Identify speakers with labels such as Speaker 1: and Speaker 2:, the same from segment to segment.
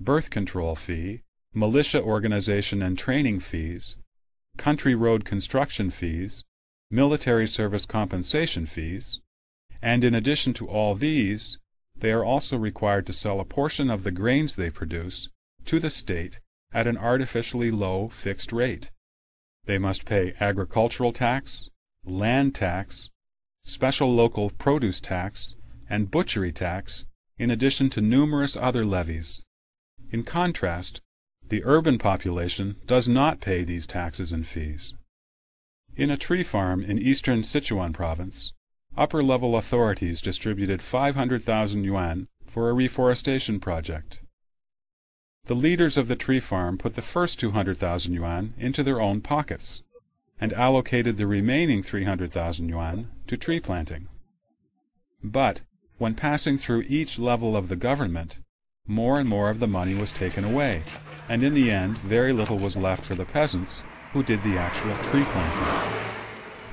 Speaker 1: birth control fee, militia organization and training fees, country road construction fees, military service compensation fees, and in addition to all these, they are also required to sell a portion of the grains they produce to the state at an artificially low fixed rate. They must pay agricultural tax, land tax, special local produce tax, and butchery tax, in addition to numerous other levies. In contrast, the urban population does not pay these taxes and fees. In a tree farm in eastern Sichuan province, upper-level authorities distributed 500,000 yuan for a reforestation project. The leaders of the tree farm put the first 200,000 yuan into their own pockets and allocated the remaining 300,000 yuan to tree planting. But when passing through each level of the government, more and more of the money was taken away, and in the end very little was left for the peasants who did the actual tree planting.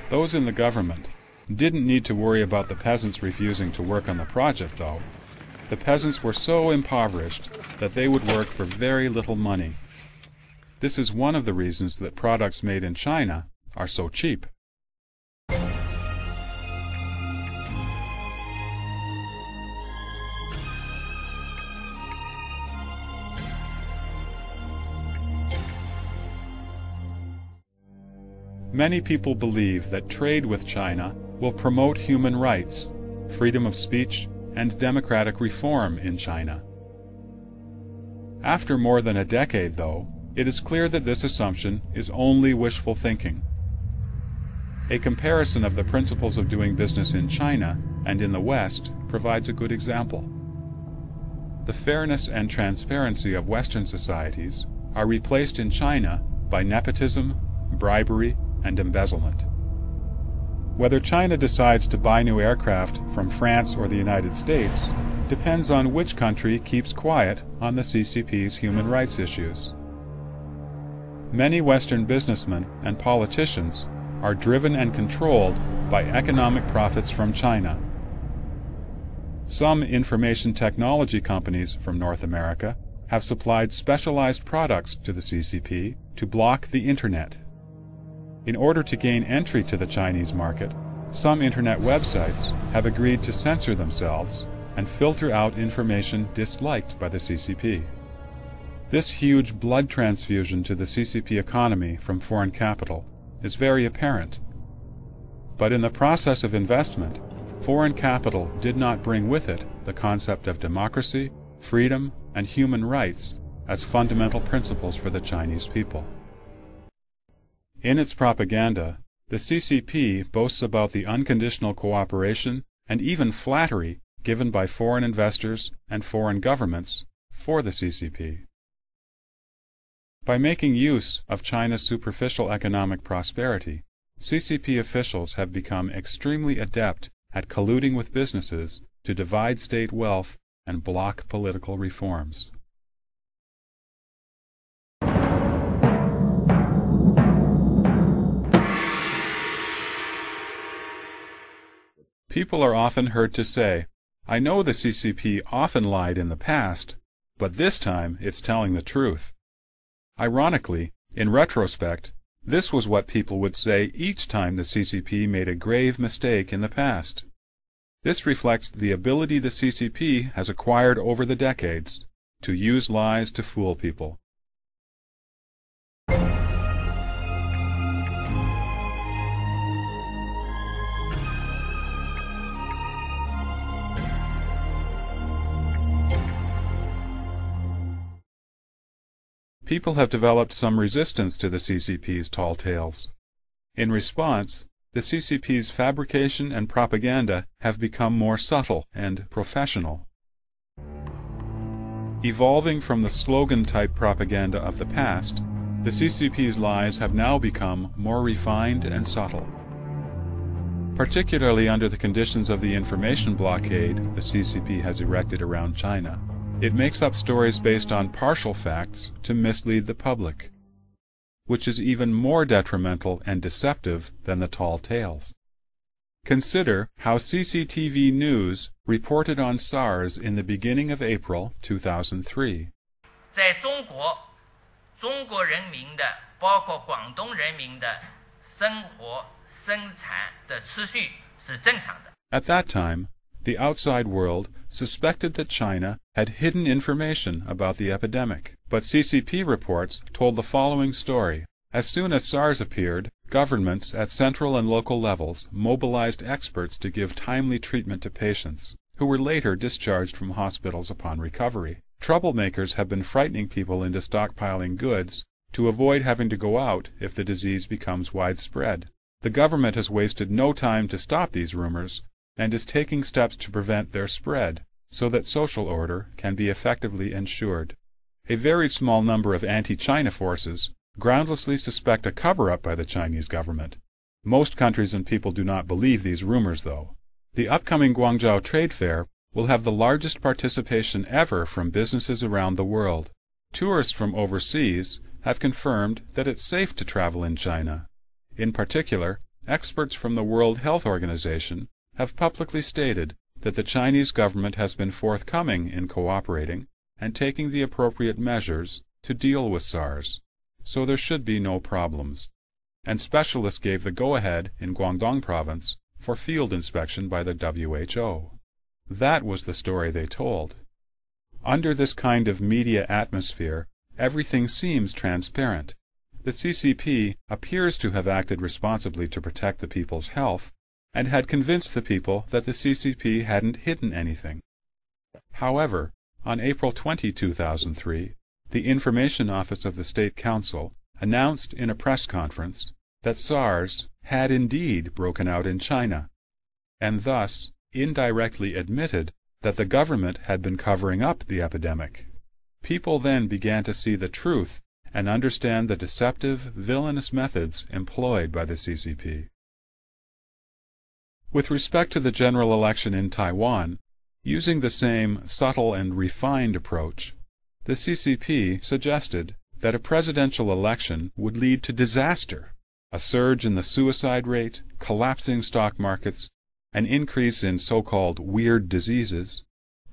Speaker 1: Those in the government didn't need to worry about the peasants refusing to work on the project, though. The peasants were so impoverished that they would work for very little money. This is one of the reasons that products made in China are so cheap. Many people believe that trade with China will promote human rights, freedom of speech, and democratic reform in China. After more than a decade, though, it is clear that this assumption is only wishful thinking. A comparison of the principles of doing business in China and in the West provides a good example. The fairness and transparency of Western societies are replaced in China by nepotism, bribery, and embezzlement. Whether China decides to buy new aircraft from France or the United States depends on which country keeps quiet on the CCP's human rights issues. Many Western businessmen and politicians are driven and controlled by economic profits from China. Some information technology companies from North America have supplied specialized products to the CCP to block the Internet. In order to gain entry to the Chinese market, some Internet websites have agreed to censor themselves and filter out information disliked by the CCP. This huge blood transfusion to the CCP economy from foreign capital is very apparent. But in the process of investment, foreign capital did not bring with it the concept of democracy, freedom, and human rights as fundamental principles for the Chinese people. In its propaganda, the CCP boasts about the unconditional cooperation and even flattery given by foreign investors and foreign governments for the CCP. By making use of China's superficial economic prosperity, CCP officials have become extremely adept at colluding with businesses to divide state wealth and block political reforms. People are often heard to say, "I know the CCP often lied in the past, but this time it's telling the truth." Ironically, in retrospect, this was what people would say each time the CCP made a grave mistake in the past. This reflects the ability the CCP has acquired over the decades to use lies to fool people. People have developed some resistance to the CCP's tall tales. In response, the CCP's fabrication and propaganda have become more subtle and professional. Evolving from the slogan-type propaganda of the past, the CCP's lies have now become more refined and subtle. Particularly under the conditions of the information blockade the CCP has erected around China, it makes up stories based on partial facts to mislead the public, which is even more detrimental and deceptive than the tall tales. Consider how CCTV News reported on SARS in the beginning of April 2003.
Speaker 2: 在中国人民的，包括广东人民的生活生产的秩序是正常的。
Speaker 1: At that time, the outside world suspected that China had hidden information about the epidemic. But CCP reports told the following story. As soon as SARS appeared, governments at central and local levels mobilized experts to give timely treatment to patients, who were later discharged from hospitals upon recovery. Troublemakers have been frightening people into stockpiling goods to avoid having to go out if the disease becomes widespread. The government has wasted no time to stop these rumors and is taking steps to prevent their spread so that social order can be effectively ensured. A very small number of anti-China forces groundlessly suspect a cover-up by the Chinese government. Most countries and people do not believe these rumors, though. The upcoming Guangzhou Trade Fair will have the largest participation ever from businesses around the world. Tourists from overseas have confirmed that it's safe to travel in China. In particular, experts from the World Health Organization have publicly stated that the Chinese government has been forthcoming in cooperating and taking the appropriate measures to deal with SARS, so there should be no problems. And specialists gave the go-ahead in Guangdong province for field inspection by the WHO. That was the story they told. Under this kind of media atmosphere, everything seems transparent. The CCP appears to have acted responsibly to protect the people's health and had convinced the people that the CCP hadn't hidden anything. However, on April 20, 2003, the Information Office of the State Council announced in a press conference that SARS had indeed broken out in China, and thus indirectly admitted that the government had been covering up the epidemic. People then began to see the truth and understand the deceptive, villainous methods employed by the CCP. With respect to the general election in Taiwan, using the same subtle and refined approach, the CCP suggested that a presidential election would lead to disaster, a surge in the suicide rate, collapsing stock markets, an increase in so-called weird diseases,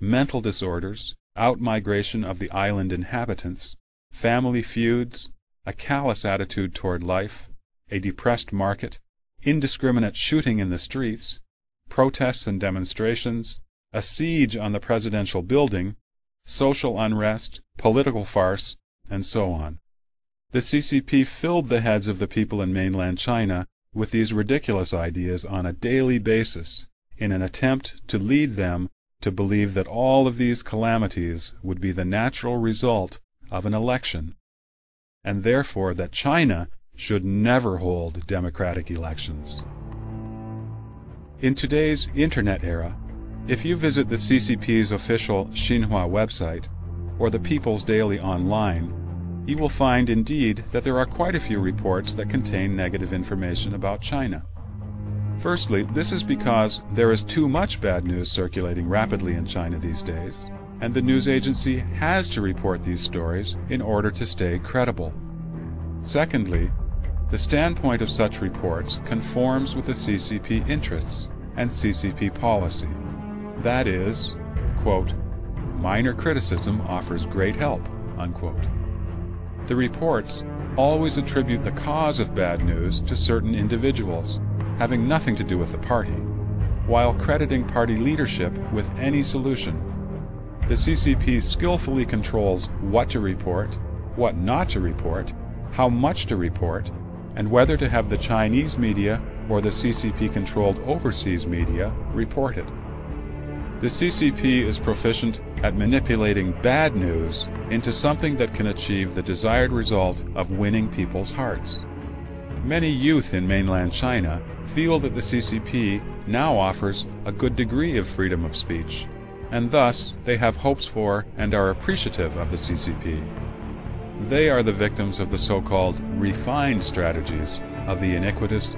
Speaker 1: mental disorders, outmigration of the island inhabitants, family feuds, a callous attitude toward life, a depressed market, indiscriminate shooting in the streets, protests and demonstrations, a siege on the presidential building, social unrest, political farce, and so on. The CCP filled the heads of the people in mainland China with these ridiculous ideas on a daily basis in an attempt to lead them to believe that all of these calamities would be the natural result of an election, and therefore that China should never hold democratic elections. In today's Internet era, if you visit the CCP's official Xinhua website or the People's Daily online, you will find indeed that there are quite a few reports that contain negative information about China. Firstly, this is because there is too much bad news circulating rapidly in China these days, and the news agency has to report these stories in order to stay credible. Secondly, the standpoint of such reports conforms with the CCP interests and CCP policy. That is, quote, minor criticism offers great help, unquote. The reports always attribute the cause of bad news to certain individuals, having nothing to do with the party, while crediting party leadership with any solution. The CCP skillfully controls what to report, what not to report, how much to report, and whether to have the Chinese media or the CCP-controlled overseas media report it. The CCP is proficient at manipulating bad news into something that can achieve the desired result of winning people's hearts. Many youth in mainland China feel that the CCP now offers a good degree of freedom of speech, and thus they have hopes for and are appreciative of the CCP. They are the victims of the so-called refined strategies of the iniquitous